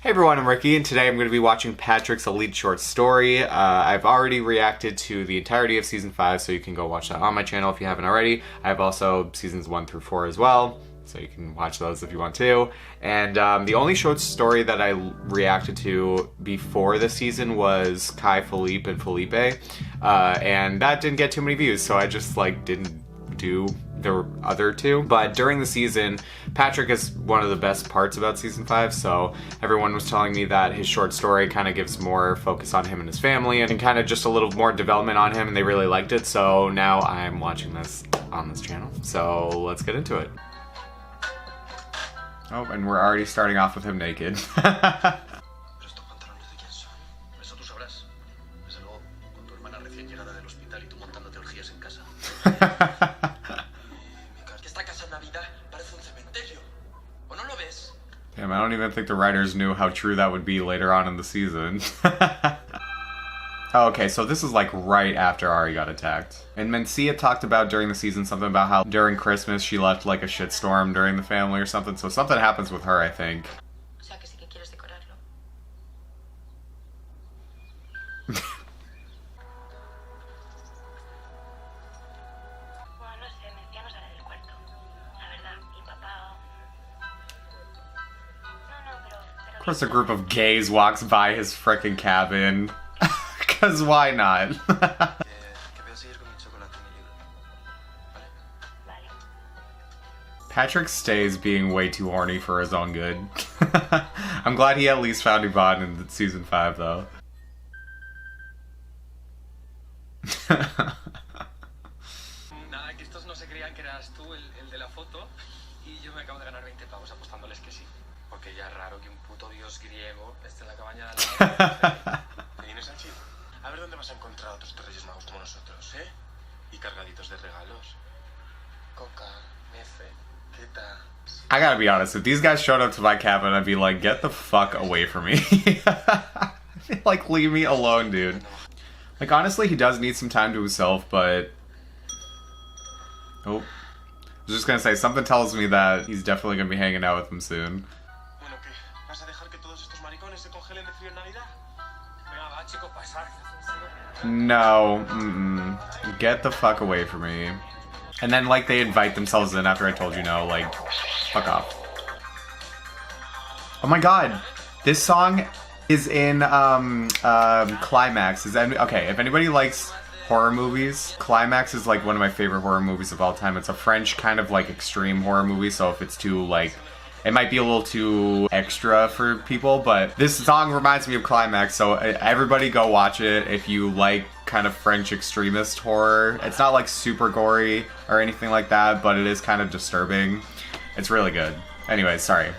Hey everyone, I'm Ricky, and today I'm going to be watching Patrick's Elite Short Story. I've already reacted to the entirety of Season 5, so you can go watch that on my channel if you haven't already. I have also Seasons 1 through 4 as well, so you can watch those if you want to. And the only short story that I reacted to before the season was Kai, Philippe, and Felipe. And that didn't get too many views, so I just didn't do the other two. But during the season, Patrick is one of the best parts about Season 5, so everyone was telling me that his short story kind of gives more focus on him and his family and kind of just a little more development on him, and they really liked it, so now I'm watching this on this channel. So let's get into it. Oh, and we're already starting off with him naked. Damn, I don't even think the writers knew how true that would be later on in the season. Oh, okay, so this is right after Ari got attacked. And Mencia talked about during the season something about how during Christmas she left a shitstorm during the family or something, so something happens with her, I think. Of course a group of gays walks by his frickin' cabin. Cause why not? Patrick stays being way too horny for his own good. I'm glad he at least found Yvonne in Season 5 though. A ver dónde vas a encontrar otros Reyes Magos como nosotros, ¿eh? Y cargaditos de regalos. Coca, Nefe, Keta. I gotta be honest, if these guys showed up to my cabin, I'd be like, get the fuck away from me. Leave me alone, dude. Honestly, he does need some time to himself, but... Oh. I was just gonna say, something tells me that he's definitely gonna be hanging out with him soon. No, get the fuck away from me. And then they invite themselves in after I told you no, fuck off. Oh my god, this song is in Climax. Okay, if anybody likes horror movies, Climax is one of my favorite horror movies of all time. It's a French kind of extreme horror movie, so if it's too it might be a little too extra for people, but this song reminds me of Climax, so everybody go watch it if you like kind of French extremist horror. It's not super gory or anything like that, but it is kind of disturbing. It's really good. Anyways, sorry.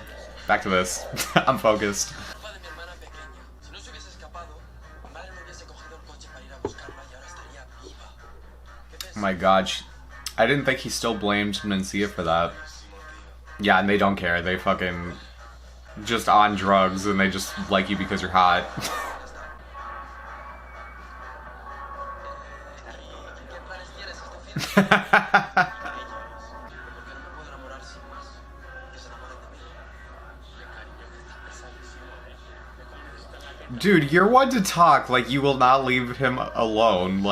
Back to this. I'm focused. Oh my god. I didn't think he still blamed Mencia for that. Yeah, and they don't care. They fucking just on drugs and they just like you because you're hot. Dude, you're one to talk. You will not leave him alone.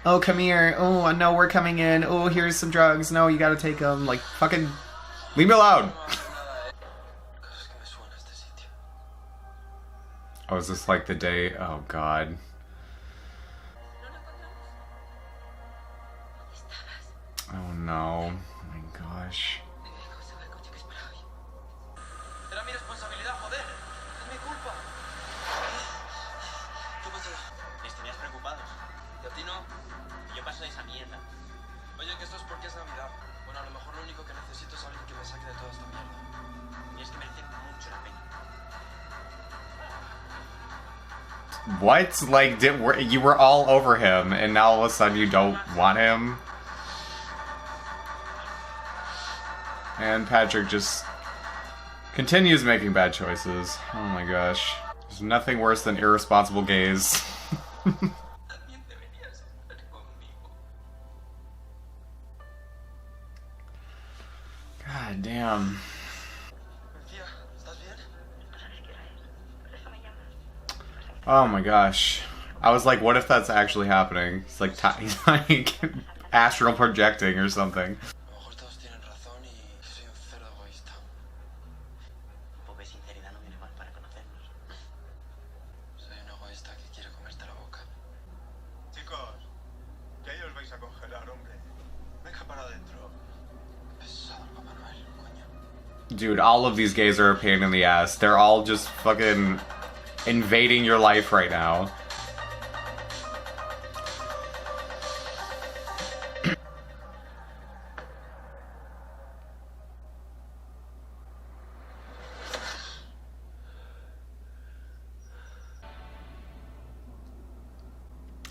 Oh, come here. Oh, no, we're coming in. Oh, here's some drugs. No, you gotta take them. Fucking... leave me alone! Oh, is this the day? Oh, God. Oh, no. Oh, my gosh. What? You were all over him, and now all of a sudden you don't want him? And Patrick just continues making bad choices. Oh my gosh. There's nothing worse than irresponsible gays. God damn. Oh my gosh. I was like, what if that's actually happening? It's like, he's like astral projecting or something. A lo mejor todos tienen razón y soy un cerdo egoísta. Un poco de sinceridad no viene mal para conocernos. Soy un egoísta que quiere comerte la boca. Chicos, que ahí os vais a congelar, hombre. Venga para adentro. Pesado el Papá Noel, coño. Dude, all of these gays are a pain in the ass. They're all just fucking invading your life right now.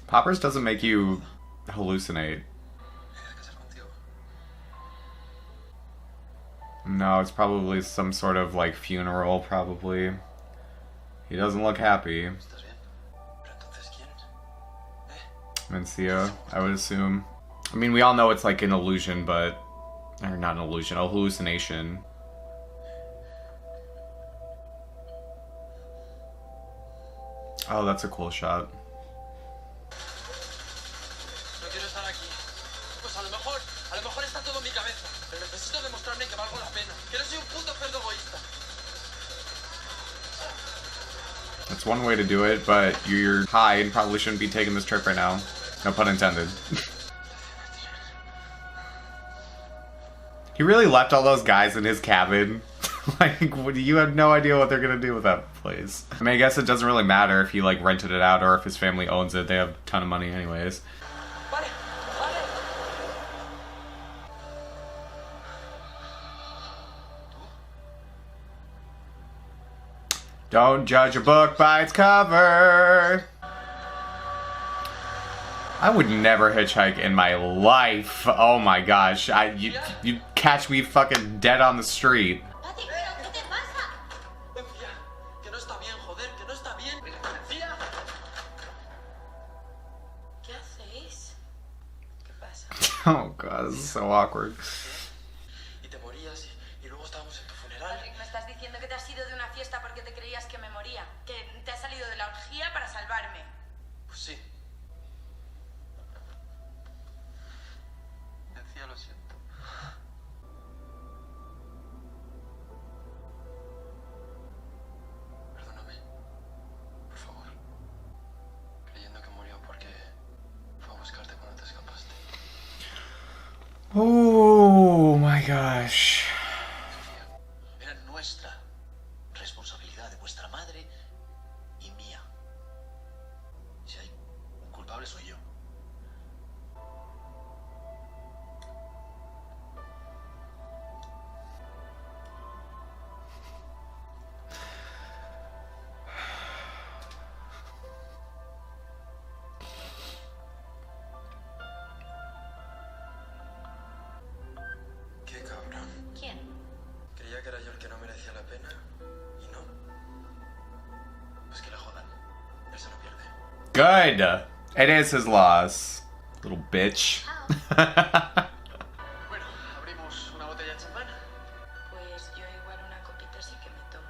Poppers doesn't make you hallucinate. ¿Me voy a casar contigo? No, it's probably some sort of like funeral, probably. He doesn't look happy. ¿Estás bien? ¿Pero entonces quién? Mencia, I would assume. I mean, we all know it's like an illusion, but... Or not an illusion, a hallucination. Oh, that's a cool shot. No quiero estar aquí. Pues a lo mejor está todo en mi cabeza. Pero necesito demostrarme que valgo la pena. Que no soy un puto cerdo egoísta. That's one way to do it, but you're high and probably shouldn't be taking this trip right now. No pun intended. He really left all those guys in his cabin. Like, you have no idea what they're gonna do with that place. I mean, I guess it doesn't really matter if he, like, rented it out or if his family owns it. They have a ton of money anyways. Vale, vale. Don't judge a book by its cover. I would never hitchhike in my life. Oh my gosh. You'd catch me fucking dead on the street. Pati, ¿pero qué te pasa? Mencía, que no está bien, joder, que no está bien. Mencía. ¿Qué hacéis? ¿Qué pasa? Oh god, this is so awkward. Y te morías y luego estábamos en tu funeral. ¿Me estás diciendo que te has ido de una fiesta porque te creías que me moría? ¿Que te has salido de la orgía para salvarme? Pues sí. Mencía, lo siento. Perdóname. Por favor. Creyendo que murió porque fue a buscarte cuando te escapaste. Oh my gosh. Era nuestra responsabilidad, de vuestra madre y mía. Si hay un culpable soy yo. Qué cabrón. ¿Quién? Creía que era yo el que no merecía la pena y no. Pues que la jodan. Él se lo pierde. Good. It is his loss. Little bitch. Bueno, abrimos una botella de champán. Pues yo igual una copita sí que me tomo.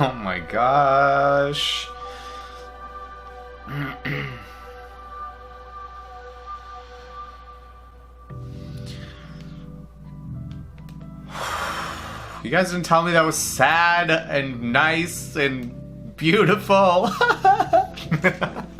Oh my gosh. You guys didn't tell me that was sad and nice and beautiful.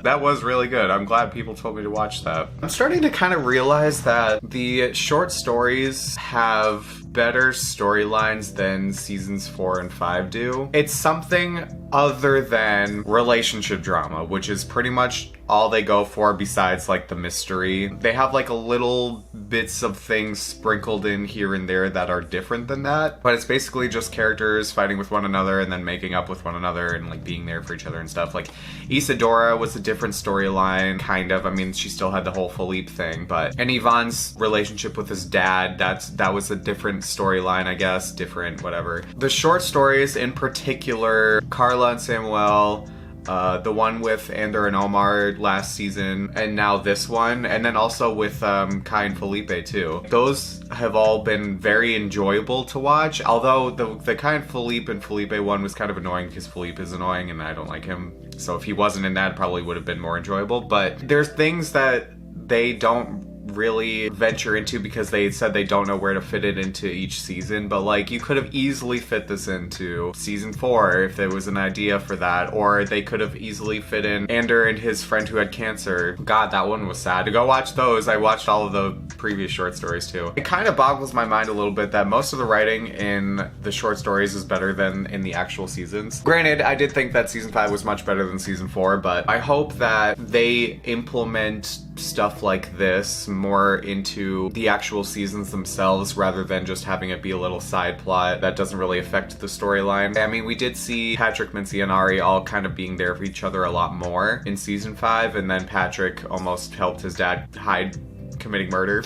That was really good. I'm glad people told me to watch that. I'm starting to kind of realize that the short stories have better storylines than seasons 4 and 5 do. It's something other than relationship drama, which is pretty much all they go for besides like the mystery. They have like a little bits of things sprinkled in here and there that are different than that, but it's basically just characters fighting with one another and then making up with one another and like being there for each other and stuff. Like Isadora was a different storyline, kind of. I mean, she still had the whole Philippe thing, but and Ivan's relationship with his dad, that was a different storyline, I guess, different whatever. The short stories in particular, Carla and Samuel, The one with Ander and Omar last season, and now this one, and then also with Kai and Felipe too. Those have all been very enjoyable to watch, although the Kai and Felipe one was kind of annoying because Felipe is annoying and I don't like him. So if he wasn't in that, it probably would have been more enjoyable. But there's things that they don't really venture into because they said they don't know where to fit it into each season, but like you could have easily fit this into season 4 if there was an idea for that, or they could have easily fit in Ander and his friend who had cancer. God, that one was sad. To go watch those. I watched all of the previous short stories too. It kind of boggles my mind a little bit that most of the writing in the short stories is better than in the actual seasons. Granted, I did think that season 5 was much better than season 4, but I hope that they implement stuff like this more into the actual seasons themselves rather than just having it be a little side plot that doesn't really affect the storyline. I mean, we did see Patrick, Mincy, and Ari all kind of being there for each other a lot more in season 5, and then Patrick almost helped his dad hide committing murder.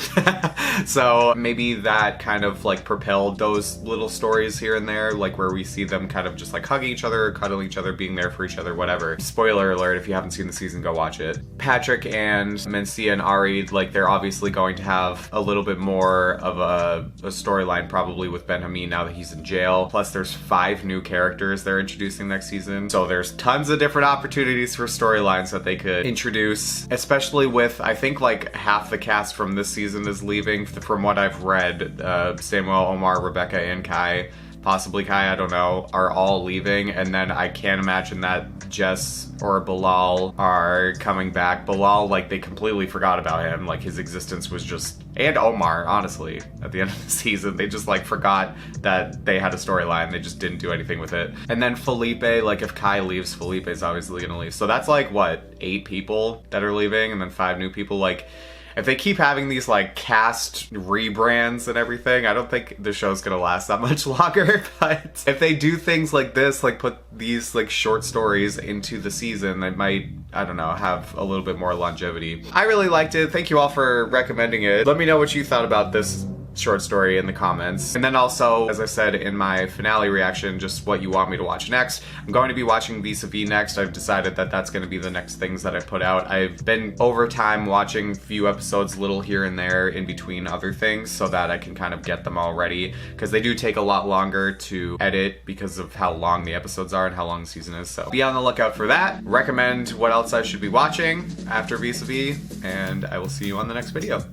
So maybe that kind of like propelled those little stories here and there, like where we see them kind of just like hugging each other, cuddling each other, being there for each other, whatever. Spoiler alert, if you haven't seen the season, go watch it. Patrick and Mincy and Ari, like they're obviously going to have a little bit more of a storyline probably with Ben-Hameen now that he's in jail. Plus there's 5 new characters they're introducing next season. So there's tons of different opportunities for storylines that they could introduce, especially with, I think like half the cast from this season is leaving. From what I've read, Samuel, Omar, Rebecca, and Kai, possibly Kai, I don't know, are all leaving, and then I can't imagine that Jess or Bilal are coming back. Bilal, like, they completely forgot about him, like his existence was just, and Omar, honestly, at the end of the season, they just like forgot that they had a storyline, they just didn't do anything with it. And then Felipe, like if Kai leaves, Felipe's obviously gonna leave, so that's like, what, 8 people that are leaving, and then 5 new people, like, if they keep having these like cast rebrands and everything, I don't think the show's gonna last that much longer. But if they do things like this, like put these like short stories into the season, it might, I don't know, have a little bit more longevity. I really liked it. Thank you all for recommending it. Let me know what you thought about this short story in the comments. And then also, as I said in my finale reaction, just what you want me to watch next. I'm going to be watching Vis-a-Vis next. I've decided that that's going to be the next things that I put out. I've been over time watching a few episodes little here and there in between other things so that I can kind of get them all ready, because they do take a lot longer to edit because of how long the episodes are and how long the season is. So be on the lookout for that. Recommend what else I should be watching after Vis-a-Vis, and I will see you on the next video.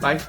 Bye.